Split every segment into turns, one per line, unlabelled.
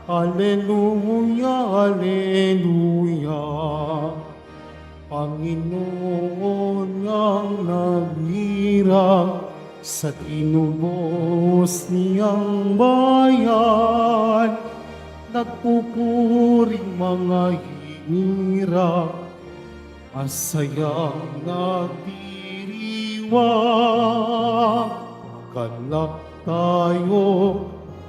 Alleluia, alleluia. Panginoon ang naghirap sa tinubos niyang bayan. Nagpupuring mga hinirap, masayang nagdiriwang. Galak tayo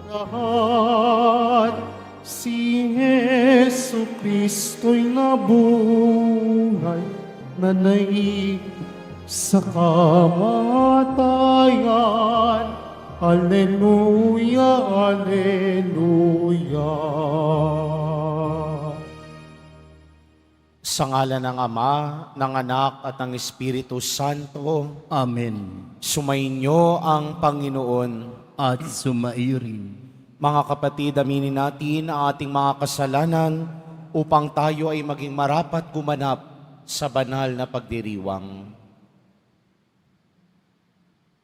lahat, si Jesu Kristo'y nabuhay, nanaig sa kamatayan. Alleluia, alleluia.
Sa ngalan ng Ama, ng Anak at ng Espiritu Santo,
Amen.
sumainyo ang Panginoon.
At sumaiyo rin.
Mga kapatid, aminin natin ang ating mga kasalanan upang tayo ay maging marapat gumanap sa banal na pagdiriwang.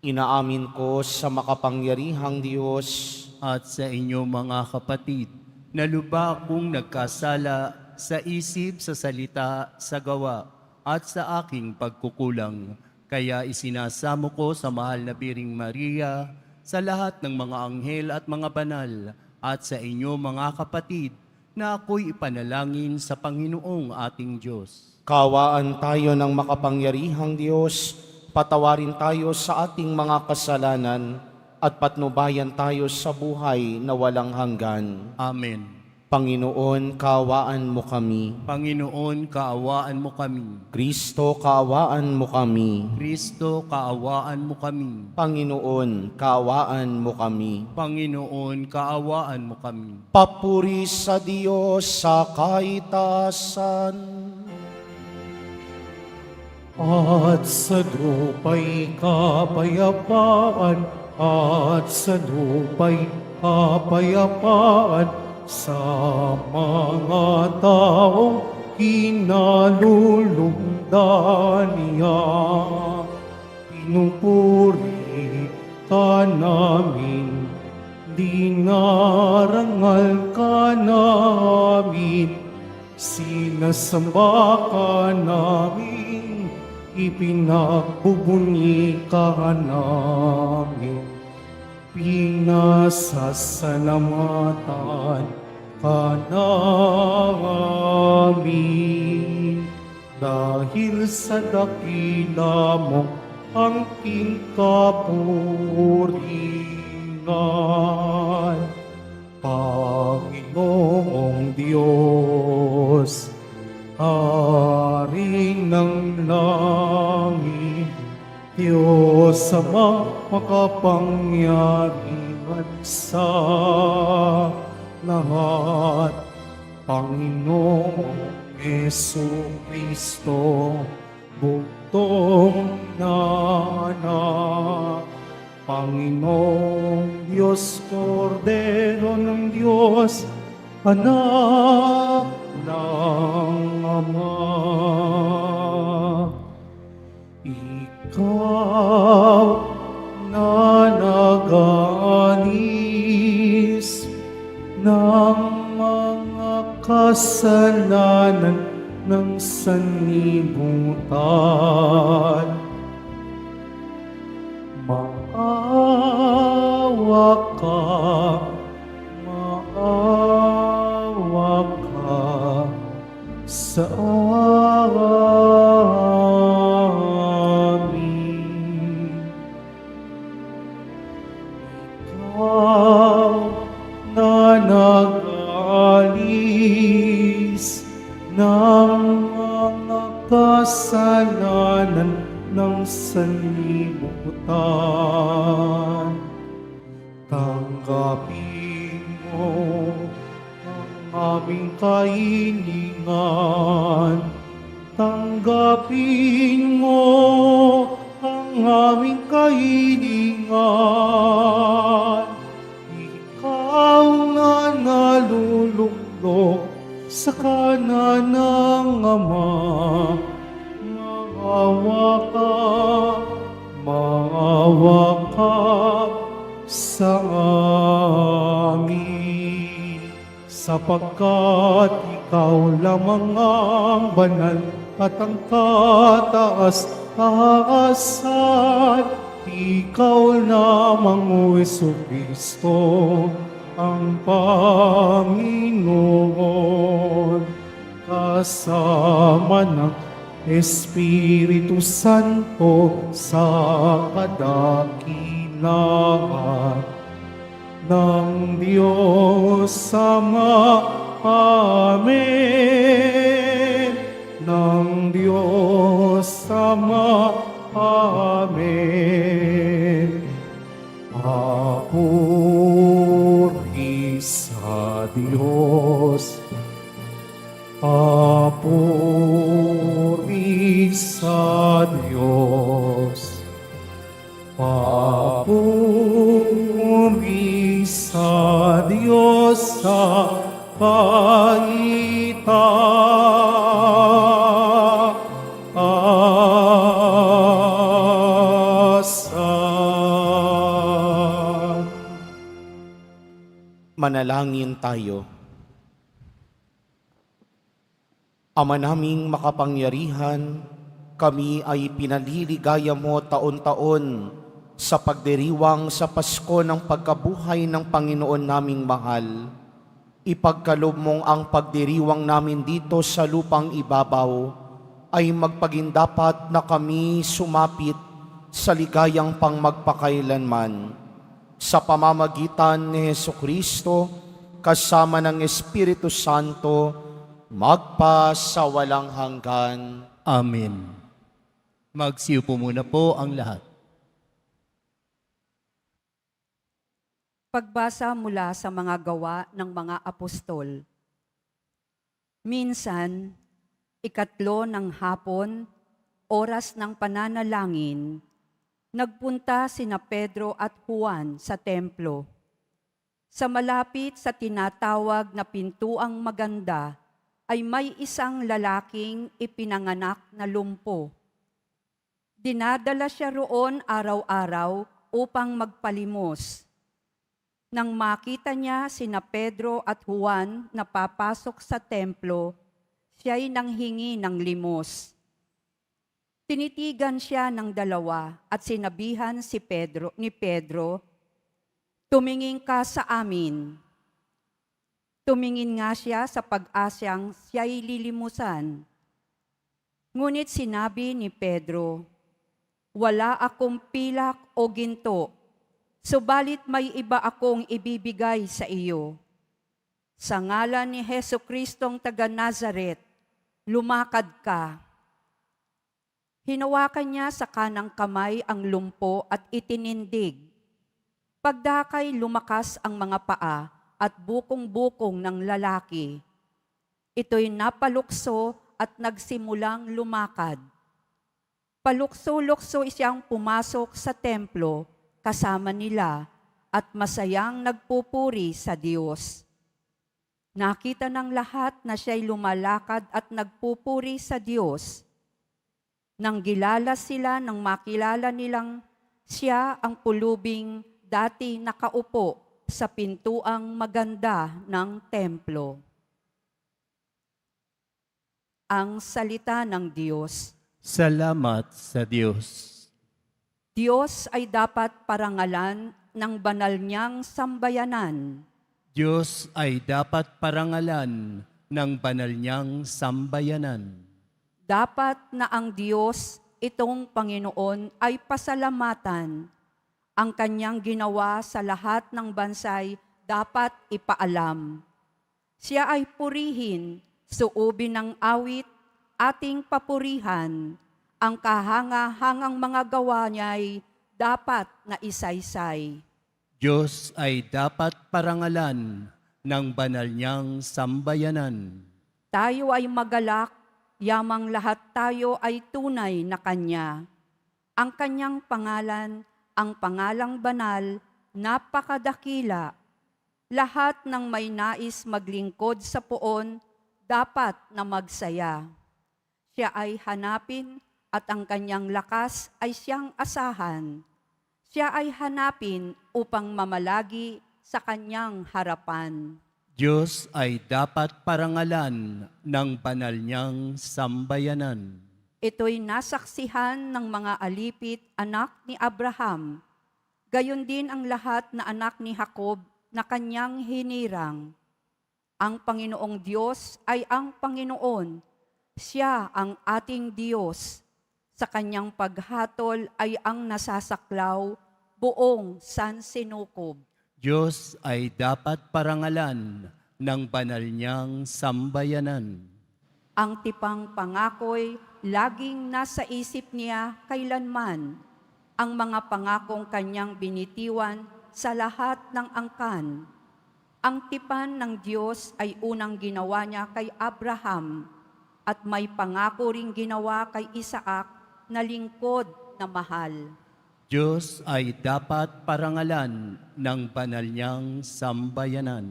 Inaamin ko sa makapangyarihang Diyos
At sa inyo mga kapatid, na lubha akong nagkasala sa isip, sa salita, sa gawa, at sa aking pagkukulang. Kaya isinasamo ko sa mahal na Biring Maria, sa lahat ng mga anghel at mga banal, at sa inyo mga kapatid, na ako'y ipanalangin sa Panginoong ating Diyos.
Kaawaan tayo ng makapangyarihang Diyos, patawarin tayo sa ating mga kasalanan, at patnubayan tayo sa buhay na walang hanggan.
Amen.
Panginoon, kaawaan mo kami.
Panginoon, kaawaan mo kami.
Kristo, kaawaan mo kami.
Kristo, kaawaan mo kami.
Panginoon, kaawaan mo kami.
Panginoon, kaawaan mo kami.
Papuri sa Diyos sa kaitaasan.
At sa lupa'y kapayapaan, at sa lupa'y kapayapaan, sa mga taong kinalulugdan niya. Pinupuri ka namin, dinarangal ka namin, sinasamba ka namin, ipinagbubunyi ka namin. Pinasasalamatan ka namin dahil sa dakila mo ang king kapurihan. Panginoong Diyos, Hari ng langit, Diyos Ama makapangyarihan sa lahat, Panginoong Yesu Kristo, bugtong na anak, Panginoong Diyos, Kordero ng Diyos, anak ng Ama. Ikaw na nag-aalis ng mga kasalanan ng sanlibutan, maawa ka, maawa ka sa amin. Ikaw na nag-alis ng mga kasalanan ng sanlibutan, tanggapin mo ang aming kahilingan. Tanggapin mo ang aming kahilingan. Ikaw na naluluklok sa kanan ng Ama, maawa ka, maawa ka sa amin. sapagkat ikaw lamang ang banal at ang kataas-taasan. Ikaw lamang, O Jesucristo, ang Panginoon, kasama ng Espiritu Santo sa kadakilaan ng Diyos Ama. Amen. Ng Diyos Ama. Amen. Papuri sa Diyos. Papuri sa Diyos. Papuri sa Diyos sa kaitaasan.
Manalangin tayo. Ama naming makapangyarihan, kami ay pinaliligaya mo taon-taon sa pagdiriwang sa Pasko ng pagkabuhay ng Panginoon naming mahal. Ipagkaloob mong ang pagdiriwang namin dito sa lupang ibabaw ay magpagindapat na kami sumapit sa ligayang pangmagpakailanman. Sa pamamagitan ni Jesucristo, kasama ng Espiritu Santo, magpa sa walang hanggan.
Amen. Magsiupo muna po ang lahat.
Pagbasa mula sa mga gawa ng mga apostol. Minsan, 3 ng hapon, oras ng pananalangin, nagpunta sina Pedro at Juan sa templo. Sa malapit sa tinatawag na Pintuang Maganda, ay may isang lalaking ipinanganak na lumpo. Dinadala siya roon araw-araw upang magpalimos. Nang makita niya sina Pedro at Juan na papasok sa templo, siya'y nanghingi ng limos. Tinitigan siya ng dalawa at sinabihan ni Pedro, "Tumingin ka sa amin." Tumingin nga siya sa pag-asyang siya'y lilimusan. Ngunit sinabi ni Pedro, "Wala akong pilak o ginto, subalit may iba akong ibibigay sa iyo. Sa ngalan ni Jesucristong taga Nazaret, lumakad ka." Hinawakan niya sa kanang kamay ang lumpo at itinindig. Pagdakay lumakas ang mga paa at bukong-bukong ng lalaki. Ito'y napalukso at nagsimulang lumakad. Palukso-lukso siyang pumasok sa templo kasama nila at masayang nagpupuri sa Diyos. Nakita ng lahat na siya'y lumalakad at nagpupuri sa Diyos. Nang gilala sila nang makilala nilang siya ang pulubing dati nakaupo sa Pintuang Maganda ng templo. Ang salita ng Diyos.
Salamat sa Diyos.
Diyos ay dapat parangalan ng banal niyang sambayanan.
Diyos ay dapat parangalan ng banal niyang sambayanan.
Dapat na ang Diyos, itong Panginoon, ay pasalamatan. Ang kanyang ginawa sa lahat ng bansay dapat ipaalam. Siya ay purihin, suubin ng awit, ating papurihan. Ang kahanga-hangang mga gawa niya'y dapat na isaysay.
Diyos ay dapat parangalan ng banal niyang sambayanan.
Tayo ay magalak, yamang lahat tayo ay tunay na Kanya. Ang Kanyang pangalan, ang pangalang banal, napakadakila. Lahat ng may nais maglingkod sa poon, dapat na magsaya. Siya ay hanapin at ang kanyang lakas ay siyang asahan. Siya ay hanapin upang mamalagi sa kanyang harapan.
Diyos ay dapat parangalan ng banal niyang sambayanan.
Ito'y nasaksihan ng mga alipit anak ni Abraham, gayon din ang lahat na anak ni Jacob na kanyang hinirang. Ang Panginoong Diyos ay ang Panginoon, siya ang ating Diyos. Sa kanyang paghatol ay ang nasasaklaw, buong sansinukob.
Diyos ay dapat parangalan ng banal niyang sambayanan.
Ang tipang pangako'y laging nasa isip niya kailanman, ang mga pangakong kanyang binitiwan sa lahat ng angkan. Ang tipan ng Diyos ay unang ginawa niya kay Abraham at may pangako ring ginawa kay Isaac na lingkod na mahal.
Diyos ay dapat parangalan ng banal niyang sambayanan.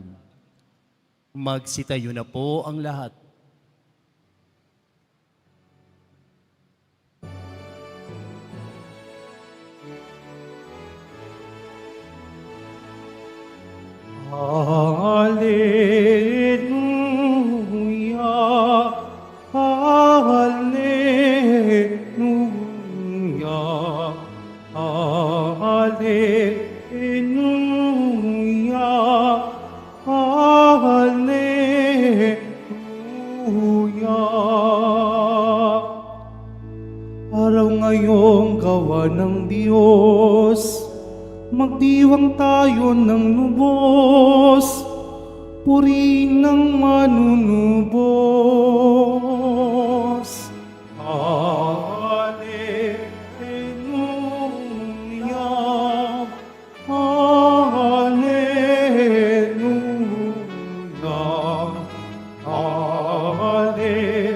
Magsitayo na po ang lahat.
Hallelujah, Hallelujah, Hallelujah, Hallelujah. Araw ngayong gawa ng Diyos, magdiwang tayo ng lubos, purihin ng manunubos. Hallelujah, Hallelujah, Hallelujah, Hallelujah.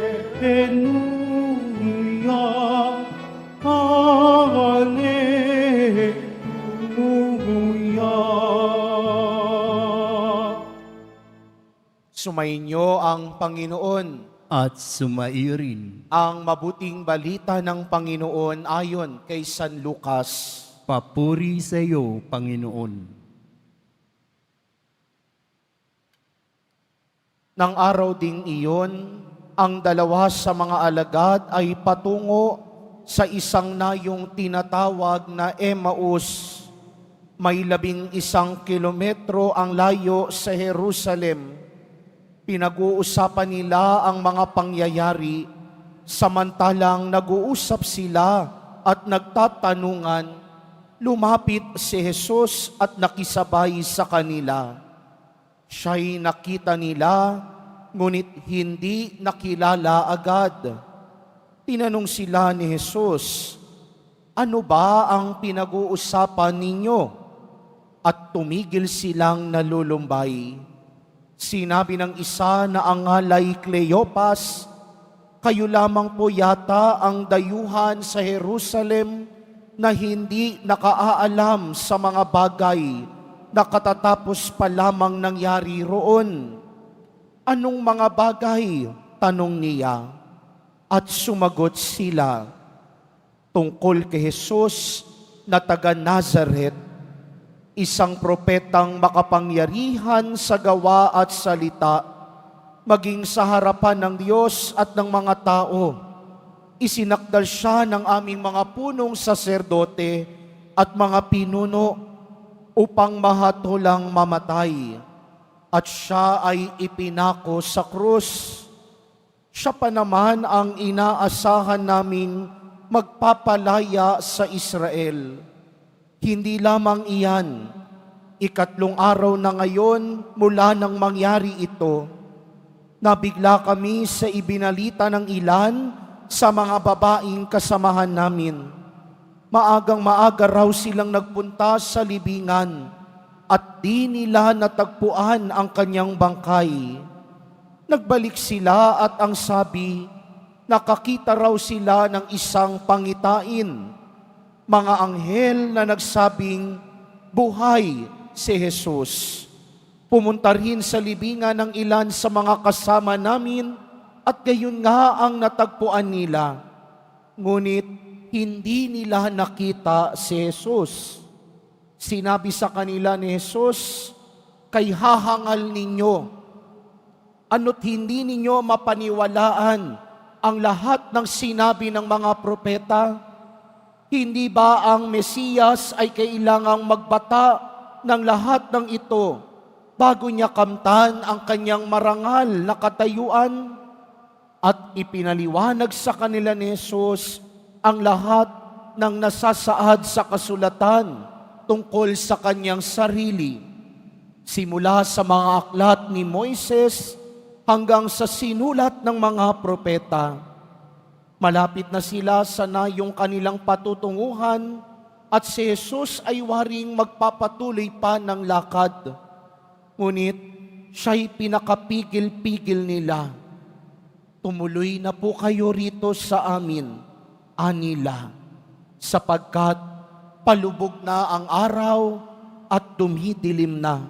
Sumainyo ang Panginoon.
At sumairin.
Ang mabuting balita ng Panginoon ayon kay San Lucas.
Papuri sa iyo, Panginoon.
Nang araw ding iyon, ang dalawa sa mga alagad ay patungo sa isang nayong tinatawag na Emmaus. May 11 kilometro ang layo sa Jerusalem. Pinag-uusapan nila ang mga pangyayari, samantalang nag-uusap sila at nagtatanungan, lumapit si Jesus at nakisabay sa kanila. Siya'y nakita nila, ngunit hindi nakilala agad. Tinanong sila ni Jesus, ano ba ang pinag-uusapan ninyo? At tumigil silang nalulumbay. Sinabi ng isa na ang ngalay Cleopas, kayo lamang po yata ang dayuhan sa Jerusalem na hindi nakaaalam sa mga bagay na katatapos pa lamang nangyari roon. Anong mga bagay? Tanong niya. At sumagot sila, tungkol kay Jesus na taga Nazaret, isang propetang makapangyarihan sa gawa at salita, maging sa harapan ng Diyos at ng mga tao. Isinakdal siya ng aming mga punong saserdote at mga pinuno upang mahatulang mamatay. At siya ay ipinako sa krus. Siya pa naman ang inaasahan naming magpapalaya sa Israel. Hindi lamang iyan, 3 araw na ngayon mula nang mangyari ito, nabigla kami sa ibinalita ng ilan sa mga babaeng kasamahan namin. Maagang maaga raw silang nagpunta sa libingan at di nila natagpuan ang kanyang bangkay. Nagbalik sila at ang sabi, nakakita raw sila ng isang pangitain, mga anghel na nagsabing, buhay si Jesus. Pumunta rin sa libingan ng ilan sa mga kasama namin at gayon nga ang natagpuan nila. Ngunit hindi nila nakita si Jesus. Sinabi sa kanila ni Jesus, kay hahangal ninyo ano't hindi ninyo mapaniwalaan ang lahat ng sinabi ng mga propeta? Hindi ba ang Mesiyas ay kailangang magbata ng lahat ng ito bago niya kamtan ang kanyang marangal na katayuan? At ipinaliwanag sa kanila ni Jesus ang lahat ng nasasaad sa kasulatan tungkol sa kanyang sarili, simula sa mga aklat ni Moises hanggang sa sinulat ng mga propeta. Malapit na sila sa nayong kanilang patutunguhan at si Jesus ay waring magpapatuloy pa ng lakad. Ngunit siya'y pinakapigil-pigil nila. Tumuloy na po kayo rito sa amin, anila, sapagkat palubog na ang araw at dumidilim na.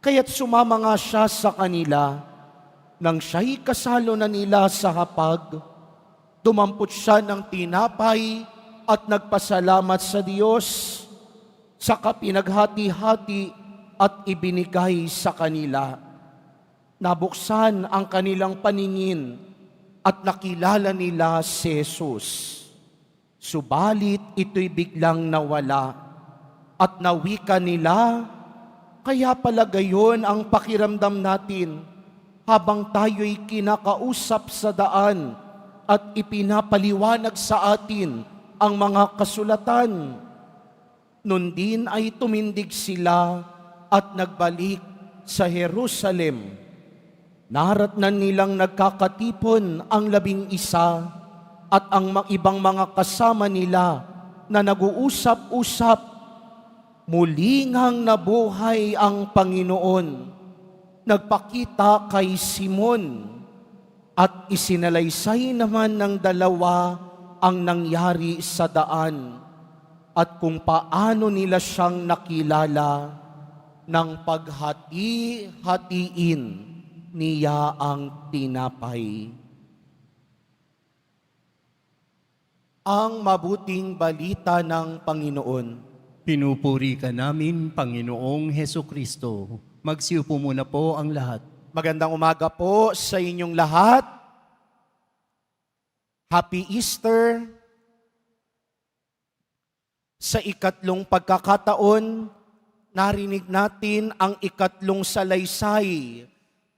Kaya't sumama nga siya sa kanila. Nang siya'y kasalo na nila sa hapag, dumampot siya ng tinapay at nagpasalamat sa Diyos, saka pinaghati-hati at ibinigay sa kanila. Nabuksan ang kanilang paningin at nakilala nila si Jesus. Subalit ito'y biglang nawala at nawika nila, kaya pala gayon ang pakiramdam natin habang tayo'y kinakausap sa daan at ipinapaliwanag sa atin ang mga kasulatan. Nun din ay tumindig sila at nagbalik sa Jerusalem. Naratnan nilang nagkakatipon ang 11 at ang ibang mga kasama nila na nag-uusap-usap. Muli ngang nabuhay ang Panginoon. Nagpakita kay Simon at isinalaysay naman ng dalawa ang nangyari sa daan at kung paano nila siyang nakilala ng paghati-hatiin niya ang tinapay. Ang mabuting balita ng Panginoon.
Pinupuri ka namin, Panginoong Heso Kristo. Magsiupo muna po ang lahat.
Magandang umaga po sa inyong lahat. Happy Easter. Sa ikatlong pagkakataon, narinig natin ang ikatlong salaysay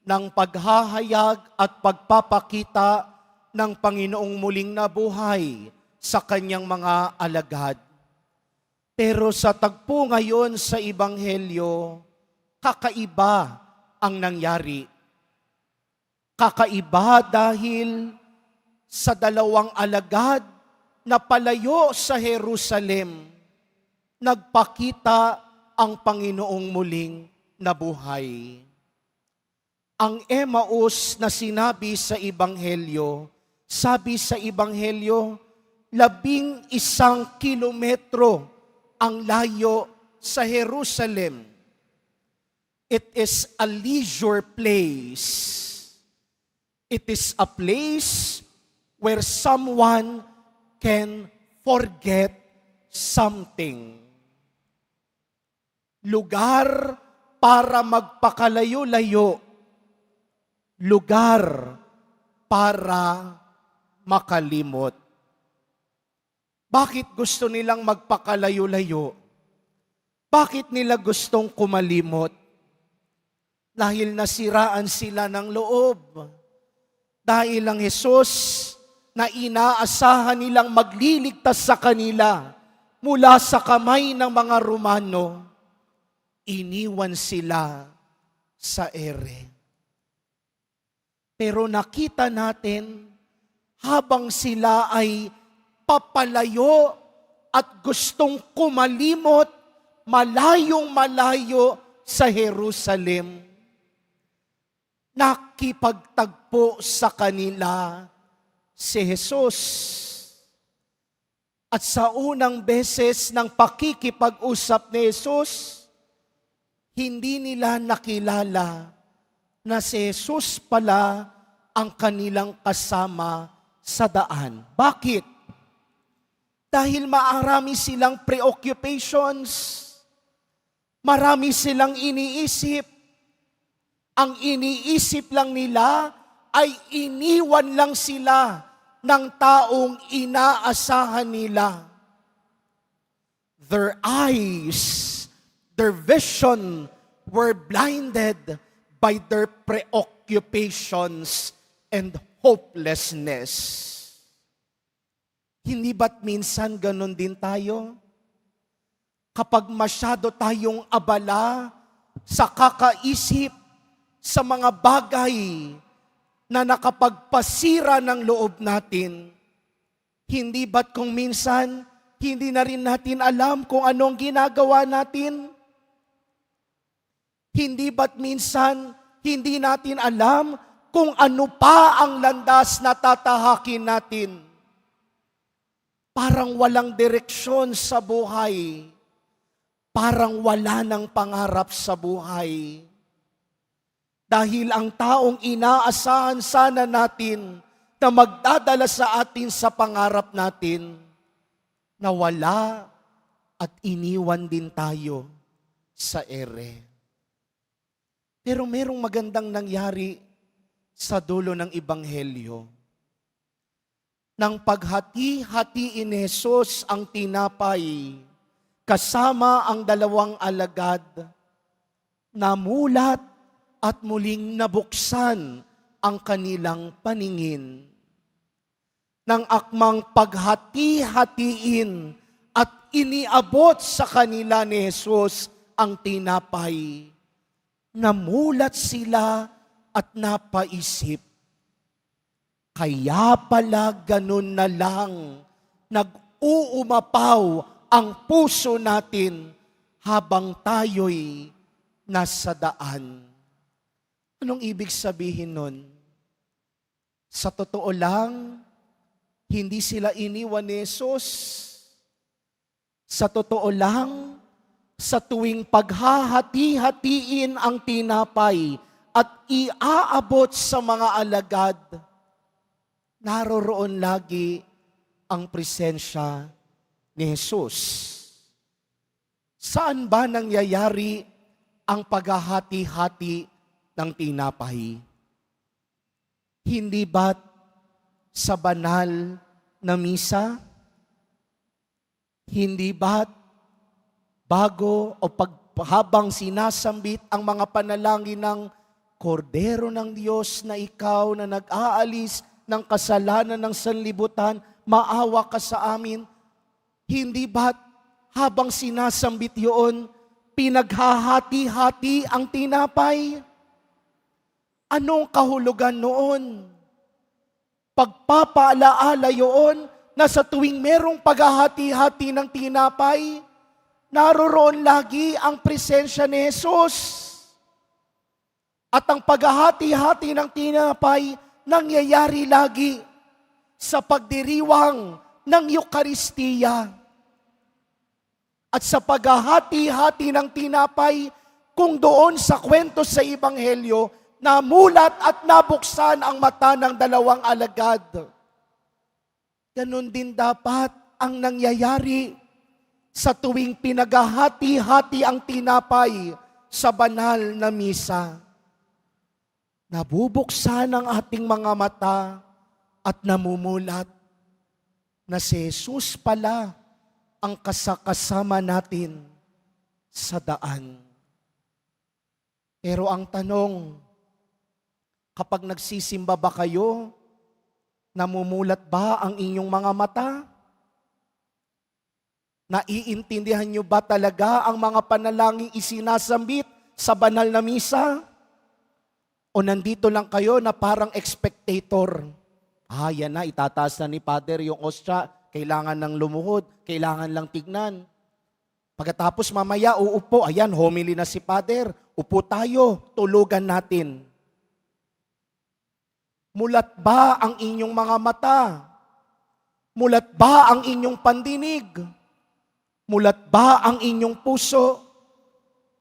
ng paghahayag at pagpapakita ng Panginoong muling nabuhay sa kanyang mga alagad. Pero sa tagpo ngayon sa Ebanghelyo, kakaiba ang nangyari. Kakaiba dahil sa dalawang alagad na palayo sa Jerusalem, nagpakita ang Panginoong muling nabuhay. Ang Emmaus na sinabi sa Ebanghelyo, sabi sa Ebanghelyo, 11 kilometro ang layo sa Jerusalem. It is a leisure place. It is a place where someone can forget something. Lugar para magpakalayo-layo. Lugar para makalimot. Bakit gusto nilang magpakalayo-layo? Bakit nila gustong kumalimot? Dahil nasiraan sila ng loob. Dahil ang Jesus na inaasahan nilang magliligtas sa kanila mula sa kamay ng mga Romano, iniwan sila sa ere. Pero nakita natin, habang sila ay papalayo at gustong kumalimot, malayong-malayo sa Jerusalem, nakipagtagpo sa kanila si Jesus. At sa unang beses ng pakikipag-usap ni Jesus, hindi nila nakilala na si Jesus pala ang kanilang kasama sa daan. Bakit? Dahil marami silang preoccupations, marami silang iniisip, Ang iniisip lang nila ay iniwan lang sila ng taong inaasahan nila. Their eyes, their vision were blinded by their preoccupations and hopelessness. Hindi ba't minsan ganun din tayo? Kapag masyado tayong abala sa kakaisip sa mga bagay na nakapagpasira ng loob natin, hindi ba't kung minsan hindi na rin natin alam kung anong ginagawa natin? Hindi ba't minsan hindi natin alam kung ano pa ang landas na tatahakin natin? Parang walang direksyon sa buhay. Parang wala ng pangarap sa buhay. Dahil ang taong inaasahan sana natin na magdadala sa atin sa pangarap natin, nawala at iniwan din tayo sa ere. Pero merong magandang nangyari sa dulo ng Ebanghelyo. Nang paghati-hatiin ni Jesus ang tinapay, kasama ang 2 alagad, namulat at muling nabuksan ang kanilang paningin. Nang akmang paghati-hatiin at iniabot sa kanila ni Jesus ang tinapay, namulat sila at napaisip, kaya pala ganun na lang nag-uumapaw ang puso natin habang tayo'y nasa daan. Anong ibig sabihin nun? Sa totoo lang, hindi sila iniwan ni Jesus. Sa totoo lang, sa tuwing paghahati-hatiin ang tinapay at iaabot sa mga alagad, naroroon lagi ang presensya ni Jesus. Saan ba nangyayari ang paghahati-hati ng tinapay? Hindi ba't sa banal na misa? Hindi ba't bago o habang sinasambit ang mga panalangin ng Kordero ng Diyos na ikaw na nag-aalis ng kasalanan ng sanlibutan, maawa ka sa amin? Hindi ba't habang sinasambit yun, pinaghahati-hati ang tinapay? Anong kahulugan noon? Pagpapaalaala yun na sa tuwing merong paghahati-hati ng tinapay, naroroon lagi ang presensya ni Jesus. At ang paghahati-hati ng tinapay nangyayari lagi sa pagdiriwang ng Eukaristiya. At sa paghahati-hati ng tinapay, kung doon sa kwento sa Ebanghelyo, namulat at nabuksan ang mata ng 2 alagad. Ganon din dapat ang nangyayari sa tuwing pinaghahati-hati ang tinapay sa banal na misa. Nabubuksan ang ating mga mata at namumulat na si Jesus pala ang kasama natin sa daan. Pero ang tanong, kapag nagsisimba ba kayo, namumulat ba ang inyong mga mata? Naiintindihan niyo ba talaga ang mga panalangin isinasambit sa banal na misa? O nandito lang kayo na parang spectator? Yan na, itataas na ni Father yung ostra, kailangan ng lumuhod, kailangan lang tignan. Pagkatapos mamaya uupo, ayan, homily na si Father, upo tayo, tulugan natin. Mulat ba ang inyong mga mata? Mulat ba ang inyong pandinig? Mulat ba ang inyong puso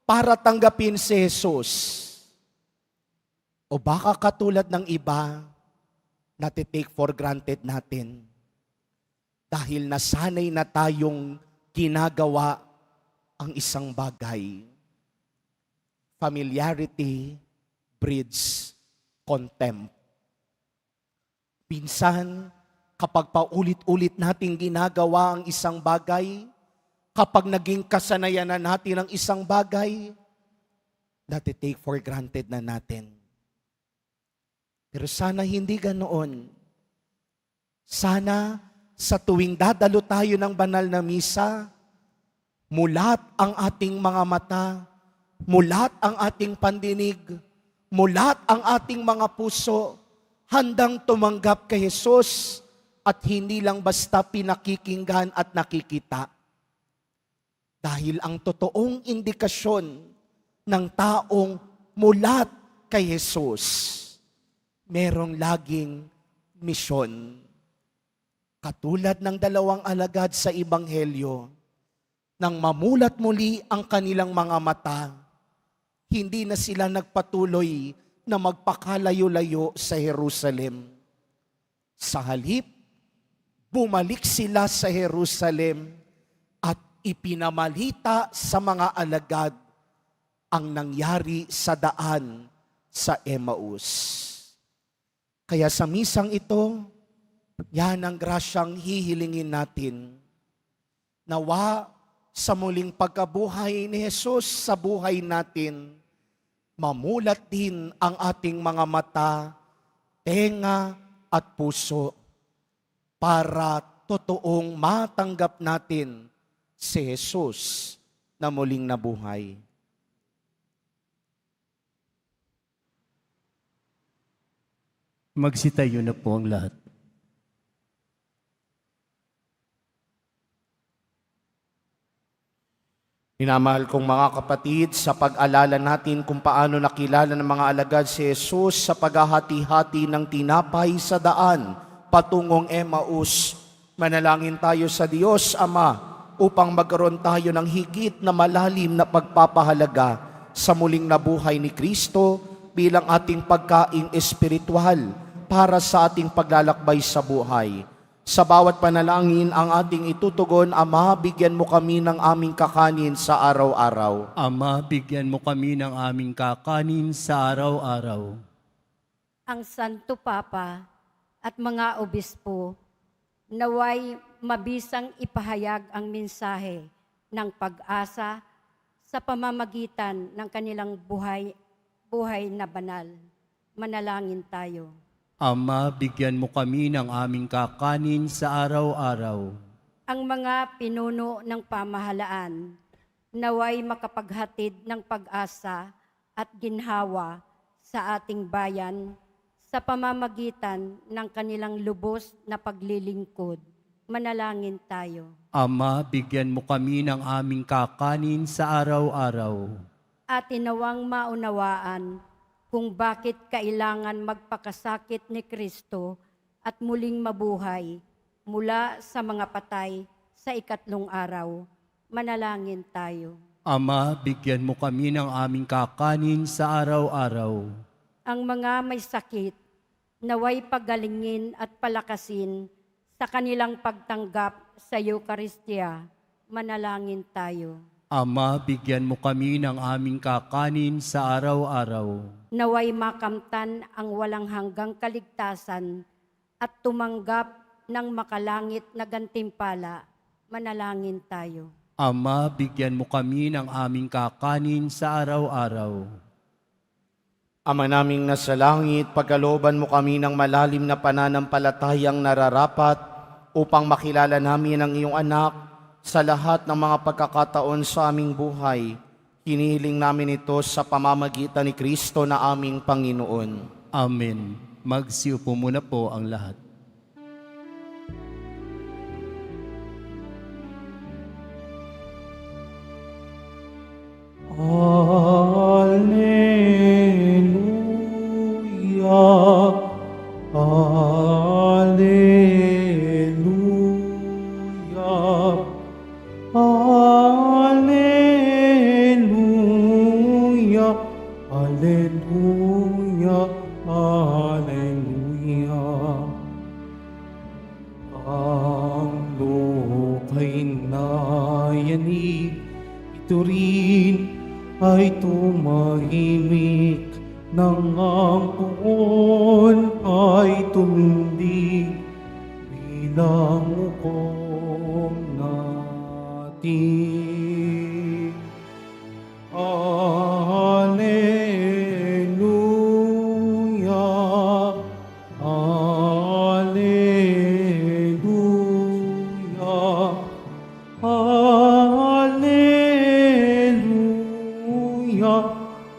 para tanggapin si Jesus? O baka katulad ng iba, nati-take for granted natin. Dahil nasanay na tayong ginagawa ang isang bagay. Familiarity breeds contempt. Pinsan, kapag paulit-ulit nating ginagawa ang isang bagay, kapag naging kasanayan na natin ang isang bagay, nati-take for granted na natin. Pero sana hindi ganoon. Sana sa tuwing dadalo tayo ng banal na misa, mulat ang ating mga mata, mulat ang ating pandinig, mulat ang ating mga puso, handang tumanggap kay Jesus at hindi lang basta pinakikinggan at nakikita. Dahil ang totoong indikasyon ng taong mulat kay Jesus, merong laging misyon. Katulad ng 2 alagad sa Ebanghelyo, nang mamulat muli ang kanilang mga mata, hindi na sila nagpatuloy na magpakalayo-layo sa Jerusalem. Sa halip, bumalik sila sa Jerusalem at ipinamalita sa mga alagad ang nangyari sa daan sa Emmaus. Kaya sa misang ito, yan ang grasyang hihilingin natin. Nawa sa muling pagkabuhay ni Jesus sa buhay natin, mamulat din ang ating mga mata, tenga at puso para totoong matanggap natin si Jesus na muling nabuhay.
Magsitayo na po ang lahat.
Minamahal kong mga kapatid, sa pag-alala natin kung paano nakilala ng mga alagad si Jesus sa paghahati-hati ng tinapay sa daan patungong Emmaus, manalangin tayo sa Diyos Ama upang magkaroon tayo ng higit na malalim na pagpapahalaga sa muling nabuhay ni Kristo bilang ating pagkaing espiritual para sa ating paglalakbay sa buhay. Sa bawat panalangin ang ating itutugon, Ama, bigyan mo kami ng aming kakanin sa araw-araw.
Ama, bigyan mo kami ng aming kakanin sa araw-araw.
Ang Santo Papa at mga obispo, naway mabisang ipahayag ang mensahe ng pag-asa sa pamamagitan ng kanilang buhay na banal. Manalangin tayo.
Ama, bigyan mo kami ng aming kakanin sa araw-araw.
Ang mga pinuno ng pamahalaan, naway makapaghatid ng pag-asa at ginhawa sa ating bayan sa pamamagitan ng kanilang lubos na paglilingkod. Manalangin tayo.
Ama, bigyan mo kami ng aming kakanin sa araw-araw.
At inawang maunawaan kung bakit kailangan magpakasakit ni Kristo at muling mabuhay mula sa mga patay sa 3 araw. Manalangin tayo.
Ama, bigyan mo kami ng aming kakanin sa araw-araw.
Ang mga may sakit, naway pagalingin at palakasin sa kanilang pagtanggap sa Eucharistia. Manalangin tayo.
Ama, bigyan mo kami ng aming kakanin sa araw-araw.
Naway makamtan ang walang hanggang kaligtasan at tumanggap ng makalangit na gantimpala. Manalangin tayo.
Ama, bigyan mo kami ng aming kakanin sa araw-araw.
Ama naming nasa langit, pagkalooban mo kami ng malalim na pananampalatayang nararapat upang makilala namin ang iyong anak sa lahat ng mga pagkakataon sa aming buhay. Hinihiling namin ito sa pamamagitan ni Kristo na aming Panginoon.
Amen. Magsiupo muna po ang lahat.
Alleluia, alleluia, alleluia. Ang lupa'y nayanig, ito rin ay tumahimik nang ang puon ay tumindig bilang hukom natin. Alleluia, Alleluia, Alleluia,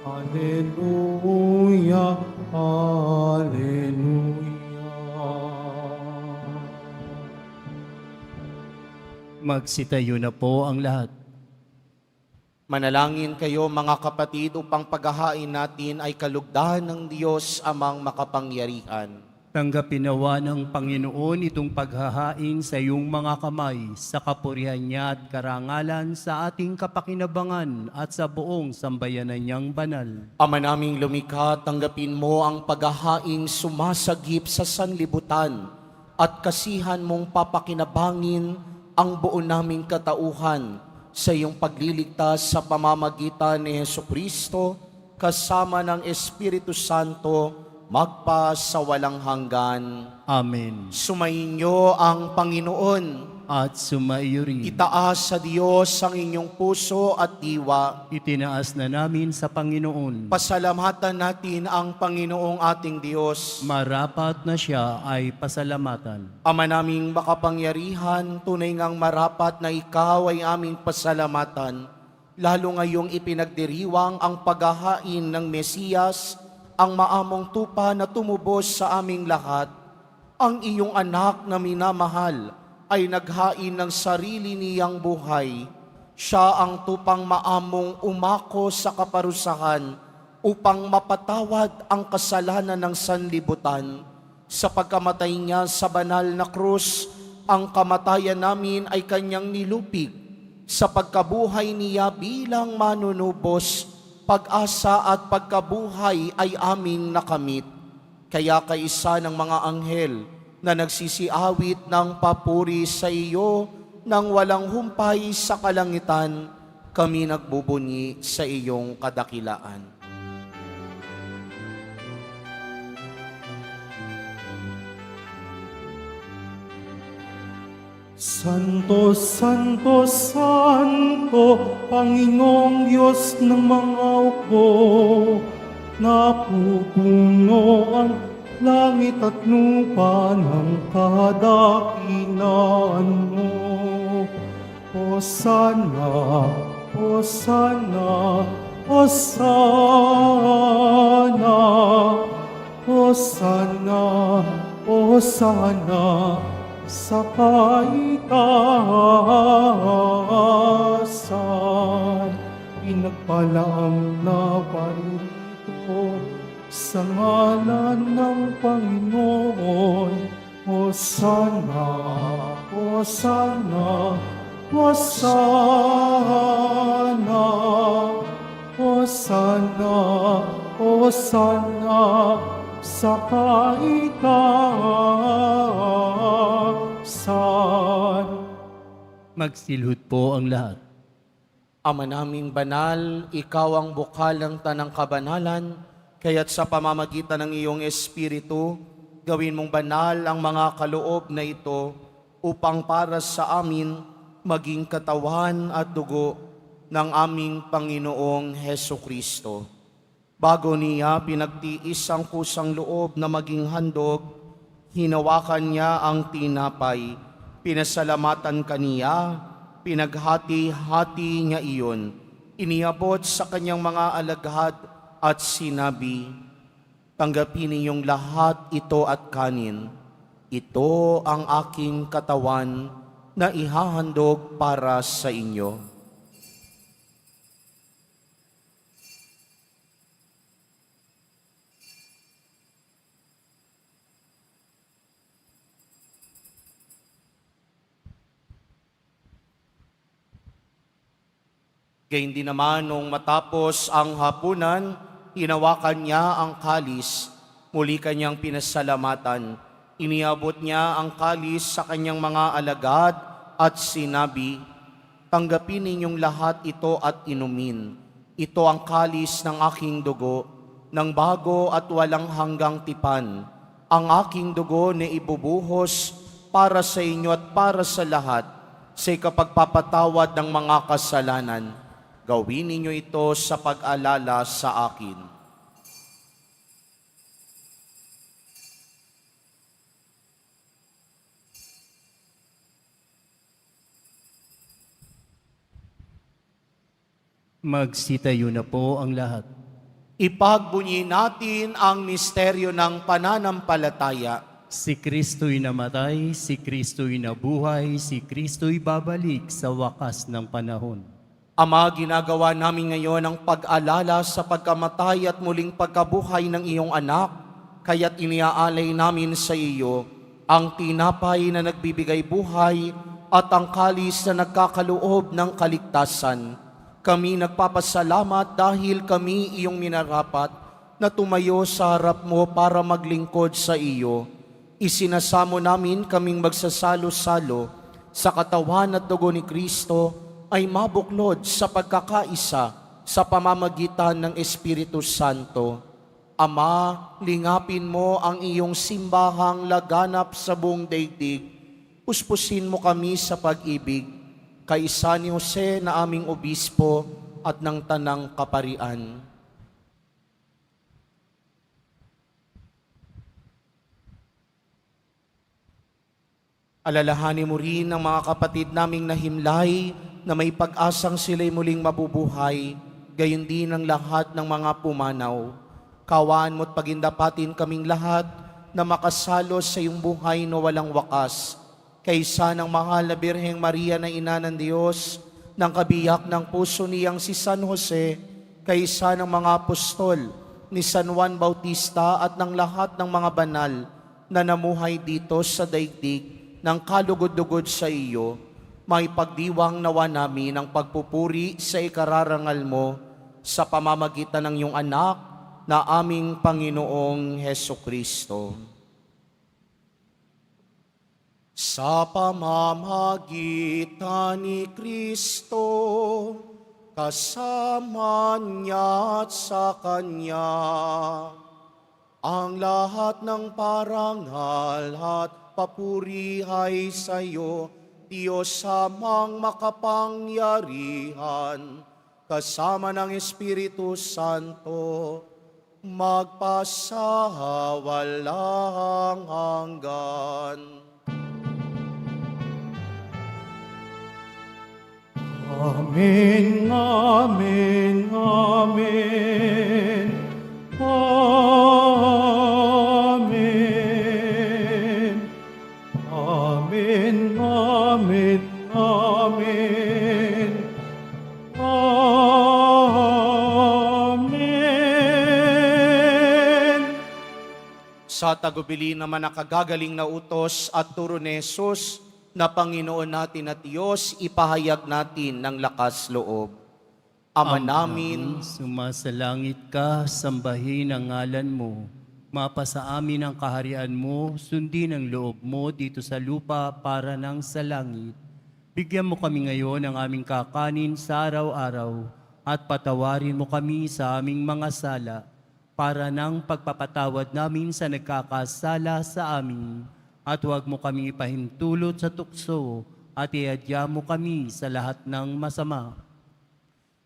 Alleluia, Alleluia.
Magsitayo na po ang lahat.
Manalangin kayo mga kapatid upang paghahain natin ay kalugdan ng Diyos amang makapangyarihan.
Tanggapin nawa ng Panginoon itong paghahain sa iyong mga kamay sa kapurihan niya at karangalan sa ating kapakinabangan at sa buong sambayanan niyang banal.
Ama naming lumikha, tanggapin mo ang paghahaing sumasagip sa sanlibutan at kasihan mong papakinabangin ang buo naming katauhan sa iyong pagliligtas sa pamamagitan ni Hesukristo kasama ng Espiritu Santo magpa sa walang hanggan.
Amen.
Sumainyo ang Panginoon.
At sumaiyo rin.
Itaas sa Diyos ang inyong puso at diwa.
Itinaas na namin sa Panginoon.
Pasalamatan natin ang Panginoong ating Diyos.
Marapat na siya ay pasalamatan.
Ama naming makapangyarihan, tunay ngang marapat na ikaw ay aming pasalamatan, lalo ngayong ipinagdiriwang ang paghahain ng Mesiyas, ang maamong tupa na tumubos sa aming lahat. Ang iyong anak na minamahal ay naghain ng sarili niyang buhay. Siya ang tupang maamong umako sa kaparusahan upang mapatawad ang kasalanan ng sanlibutan. Sa pagkamatay niya sa banal na krus, ang kamatayan namin ay kanyang nilupig. Sa pagkabuhay niya bilang manunubos, pag-asa at pagkabuhay ay aming nakamit. Kaya kaisa ng mga anghel na nagsisiawit ng papuri sa iyo nang walang humpay sa kalangitan, kami nagbubunyi sa iyong kadakilaan.
Santo, Santo, Santo, Panginoong Diyos ng mga upo, napupuno ang langit at lupa ng kadakilaan mo. Hosana, Hosana, Hosana, Hosana, Hosana, sa kaitaasan. Pinagpala ang naparito sa ngalan ng Panginoon. Hosana, Hosana, Hosana, Hosana, Hosana, sa kaitaasan.
Magsilhod po ang lahat.
Ama naming banal, ikaw ang bukal ng tanang kabanalan, kaya't sa pamamagitan ng iyong Espiritu, gawin mong banal ang mga kaloob na ito upang para sa amin maging katawan at dugo ng aming Panginoong Hesukristo. Bago niya pinagtiis ang kusang loob na maging handog, hinawakan niya ang tinapay, pinasalamatan kaniya, pinaghati-hati niya iyon, iniabot sa kanyang mga alagad at sinabi, tanggapin ninyong lahat ito at kanin. Ito ang aking katawan na ihahandog para sa inyo. Gayun din naman nung matapos ang hapunan, hinawakan niya ang kalis, muli kanyang pinasalamatan. Iniabot niya ang kalis sa kanyang mga alagad at sinabi, tanggapin ninyong lahat ito at inumin. Ito ang kalis ng aking dugo, ng bago at walang hanggang tipan. Ang aking dugo na ibubuhos para sa inyo at para sa lahat sa ikapagpapatawad ng mga kasalanan. Gawin ninyo ito sa pag-alala sa akin.
Magsitayo na po ang lahat.
Ipagbunyi natin ang misteryo ng pananampalataya.
Si Kristo'y namatay, si Kristo'y nabuhay, si Kristo'y babalik sa wakas ng panahon.
Ama, ginagawa namin ngayon ang pag-alala sa pagkamatay at muling pagkabuhay ng iyong anak, kaya't iniaalay namin sa iyo ang tinapay na nagbibigay buhay at ang kalis na nagkakaloob ng kaligtasan. Kami nagpapasalamat dahil kami iyong minarapat na tumayo sa harap mo para maglingkod sa iyo. Isinasamo namin kaming magsasalo-salo sa katawan at dugo ni Kristo ay mabuklod sa pagkakaisa sa pamamagitan ng Espiritu Santo. Ama, lingapin mo ang iyong simbahang laganap sa buong daigdig. Puspusin mo kami sa pag-ibig kay San Jose na aming obispo at ng tanang kaparian. Alalahanin mo rin ang mga kapatid naming nahimlay na may pag-asang sila'y muling mabubuhay, gayon din ang lahat ng mga pumanaw. Kawaan mo't pagindapatin kaming lahat na makasalo sa iyong buhay na walang wakas, kaysa ng mahal na Birheng Maria na Ina ng Diyos, ng kabiyak ng puso niyang si San Jose, kaysa ng mga apostol, ni San Juan Bautista at ng lahat ng mga banal na namuhay dito sa daigdig ng kalugod-lugod sa iyo, may pagdiwang nawa namin ang pagpupuri sa ikararangal mo sa pamamagitan ng iyong anak na aming Panginoong Hesukristo. Sa pamamagitan ni Kristo, kasama niya at sa Kanya, ang lahat ng parangal at papurihay sa iyo, Diyos amang makapangyarihan, kasama ng Espiritu Santo, magpasawalang hanggan.
Amen, amen, amen. Amen. Amen, amen, amen. Amen.
Sa tagubilin naman nakagagaling na utos at turo ni Jesus, na Panginoon natin at Diyos, ipahayag natin ng lakas loob. Ama namin,
sumasalangit ka, sambahin ang ngalan mo. Mapasa amin ang kaharian mo, sundin ang loob mo dito sa lupa para nang sa langit. Bigyan mo kami ngayon ng aming kakanin sa araw-araw at patawarin mo kami sa aming mga sala para nang pagpapatawad namin sa nagkakasala sa amin. At huwag mo kami ipahintulot sa tukso at iadya mo kami sa lahat ng masama.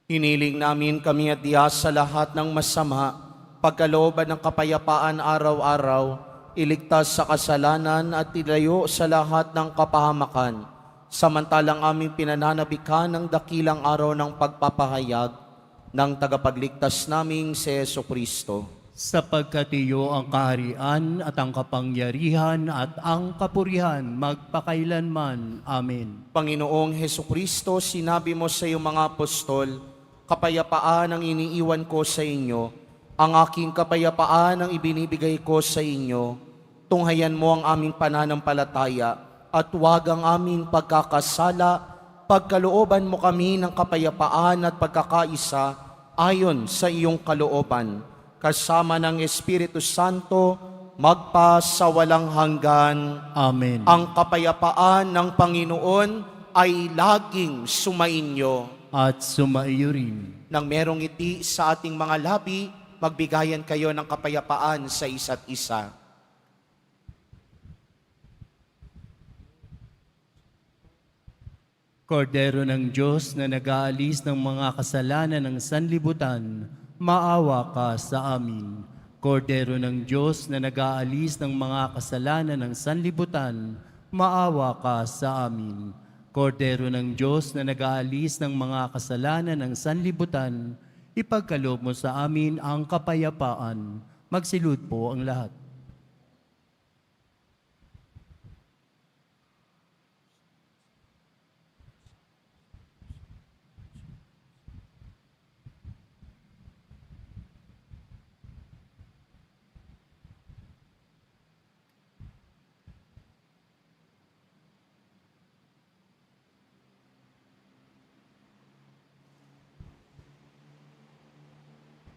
hiniling namin kami at diya sa lahat ng masama, pagkalooban ng kapayapaan araw-araw, iligtas sa kasalanan at ilayo sa lahat ng kapahamakan, samantalang aming pinananabikan ng dakilang araw ng pagpapahayag ng tagapagligtas naming si Jesucristo.
Sapagkat iyo ang kaharian at ang kapangyarihan at ang kapurihan magpakailanman. Amen.
Panginoong Jesucristo, sinabi mo sa iyong mga apostol, kapayapaan ang iniiwan ko sa inyo, ang aking kapayapaan ang ibinibigay ko sa inyo. Tunghayan mo ang aming pananampalataya at huwag ang aming pagkakasala, pagkalooban mo kami ng kapayapaan at pagkakaisa ayon sa iyong kalooban. Kasama ng Espiritu Santo, magpa sa walang hanggan.
Amen.
Ang kapayapaan ng Panginoon ay laging sumainyo.
At sumaiyo rin.
Nang merong ngiti sa ating mga labi, magbigayan kayo ng kapayapaan sa isa't isa.
Kordero ng Diyos na nag-aalis ng mga kasalanan ng sanlibutan, maawa ka sa amin. Kordero ng Diyos na nag-aalis ng mga kasalanan ng sanlibutan, maawa ka sa amin. Kordero ng Diyos na nag-aalis ng mga kasalanan ng sanlibutan, ipagkaloob mo sa amin ang kapayapaan. Magsilud po ang lahat.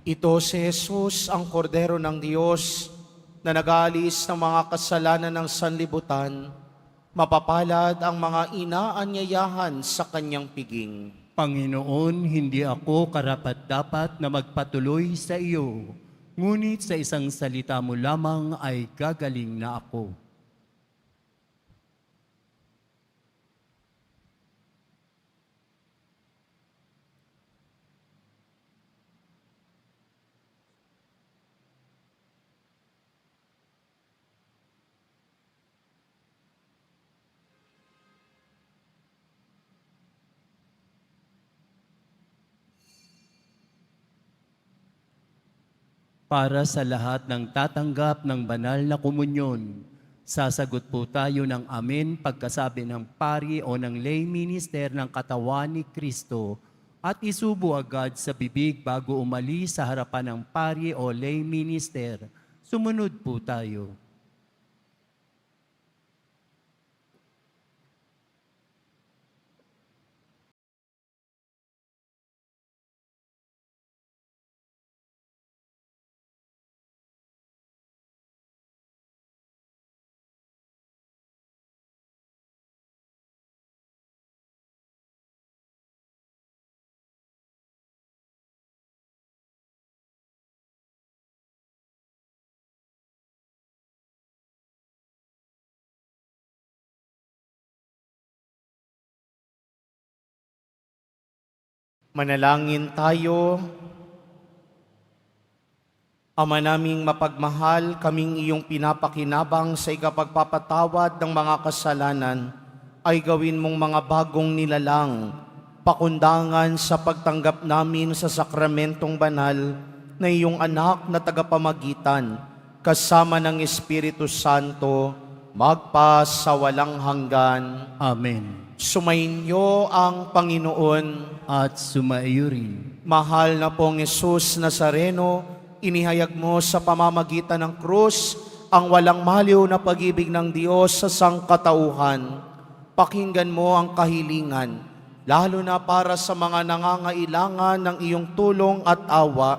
Ito si Jesus, ang kordero ng Diyos, na nag-aalis ng mga kasalanan ng sanlibutan. Mapapalad ang mga inaanyayahan sa kanyang piging.
Panginoon, hindi ako karapat-dapat na magpatuloy sa iyo, ngunit sa isang salita mo lamang ay gagaling na ako. Para sa lahat ng tatanggap ng banal na komunyon, sasagot po tayo ng amen pagkasabi ng pari o ng lay minister ng katawan ni Kristo at isubo agad sa bibig bago umalis sa harapan ng pari o lay minister. Sumunod po tayo.
Manalangin tayo. Ama naming mapagmahal, kaming iyong pinapakinabang sa ikapagpapatawad ng mga kasalanan, ay gawin mong mga bagong nilalang, pakundangan sa pagtanggap namin sa sakramentong banal na iyong anak na tagapamagitan, kasama ng Espiritu Santo, magpa sa walang hanggan.
Amen.
Sumainyo ang Panginoon.
At sumaiyo rin.
Mahal na pong Jesus Nazareno, inihayag mo sa pamamagitan ng krus ang walang maliw na pag-ibig ng Diyos sa sangkatauhan. Pakinggan mo ang kahilingan, lalo na para sa mga nangangailangan ng iyong tulong at awa.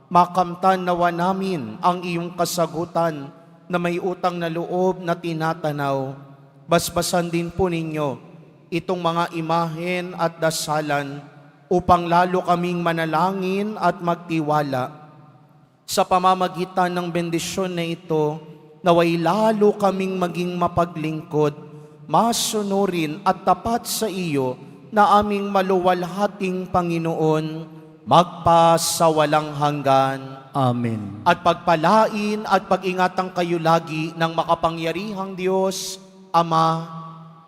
Makamtan nawa namin ang iyong kasagutan na may utang na loob na tinatanaw. Basbasan din po ninyo itong mga imahen at dasalan upang lalo kaming manalangin at magtiwala. Sa pamamagitan ng bendisyon na ito, naway lalo kaming maging mapaglingkod, masunurin at tapat sa iyo na aming maluwalhating Panginoon, magpa sa walang hanggan.
Amen.
At pagpalain at pag-ingatan kayo lagi ng makapangyarihang Diyos, Ama,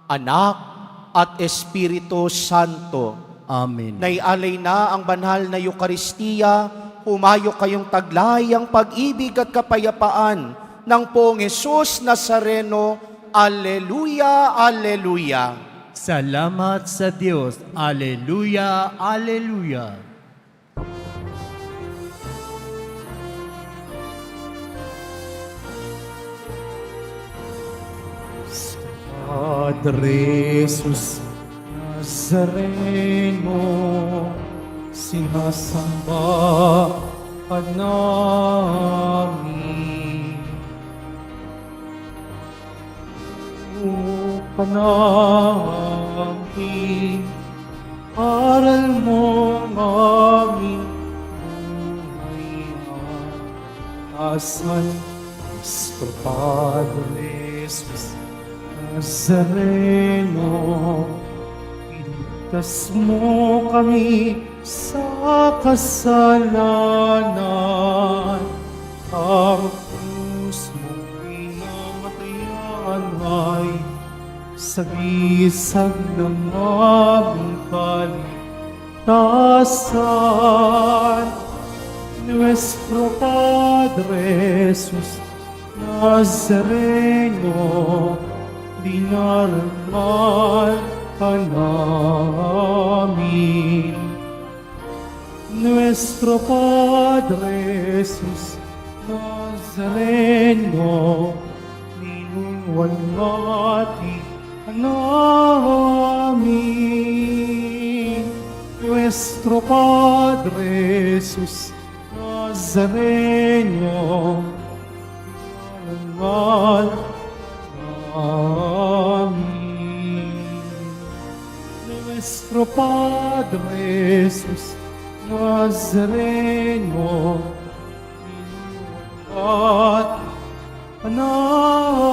Anak, at Espiritu Santo.
Amen.
Naialay na ang banal na Eucharistia, humayo kayong taglay ang pag-ibig at kapayapaan ng Poong Jesus Nazareno. Alleluia, Alleluia.
Salamat sa Diyos. Alleluia, Alleluia.
Padre Jesus Nazareno, sinasamba ka namin. Ka namin, aral mo ang aming buhay kaligtasan, nuestro Padre Jesus Nazareno. Iligtas mo kami sa kasalanan, ang krus mo pinamatayan ay sagisag ng aming kaligtasan. Nuestro Padre Jesus Nazareno, dinarama ka namin. Nuestro Padre Jesus Nazareno, minuwalhati ka namin. Nuestro Padre Jesus Nazareno, dinarama namin. Nuestro Padre Jesus Nazareno, minuwalhati ka namin.